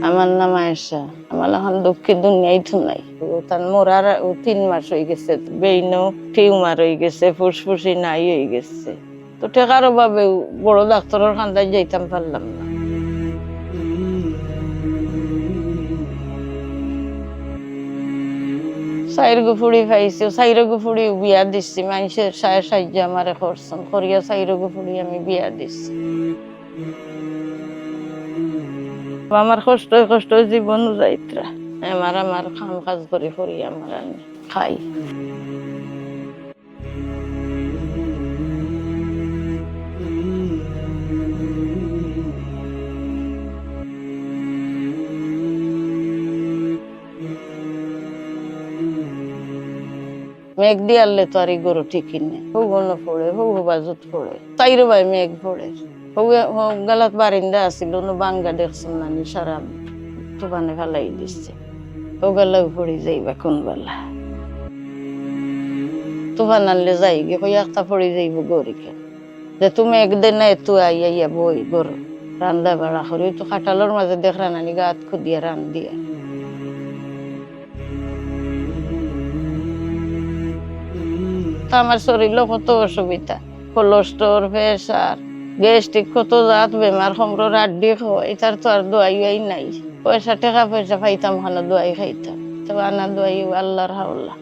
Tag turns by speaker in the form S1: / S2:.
S1: আমার নাম আয়েশা। আমার এখন দুঃখের দুনিয়ায় তো নাই। তার মোরার 3 মাস হয়ে গেছে, বেইনো টিউমার হয়ে গেছে, ফুসফুসি নাই হয়ে গেছে। তো টেকার অভাবে বড় ডাক্তারের খান্দায় যাইতাম পারলাম না। চাইর গুফুড়ি পাইছি, চাইর গুফুড়ি বিয়া দিচ্ছি, মানুষের সাহায্য আমারে করছেন, করিয়া চাইর গুফুড়ি আমি বিয়া দিচ্ছি। আমার কষ্ট কষ্ট জীবন যাইত্রা আমার কাম কাজ করে করি আমার খাই। মেঘ দিয়ালে তো আর গরু ঠিকই নেই, হুগুনো পড়ে হুগু বাজুত পড়ে, চাইরো ভাই মেঘ পড়ে গালাত বারিন্দা আসিল বাঙ্গা দেখছেন নানি সারা তুফানে ফেলাই দিচ্ছে, ও গেলাও পড়ি যাইবা কোন বেলা তুফান আনলে যাই গে কই একটা পড়ি যাইব গরিকে যে তুমি একদিন না এত আইয়া বই গরু রান্দা বাড়া করি তো খাটালোর মাঝে দেখরা নানি গাত খুদিয়া রান দিয়া। আমার শরীরও কত অসুবিধা, কোলেস্ট্রল, প্রেসার, গ্যাস্ট্রিক, কত জাত বেমার, সম্র আড্ডি খাওয়াই, তার তো আর দোয়াই নাই। পয়সা টাকা পয়সা পাইতাম খানা দোয়াই খাইতাম, তো আনা দোয়াই আল্লাহর হাওলা।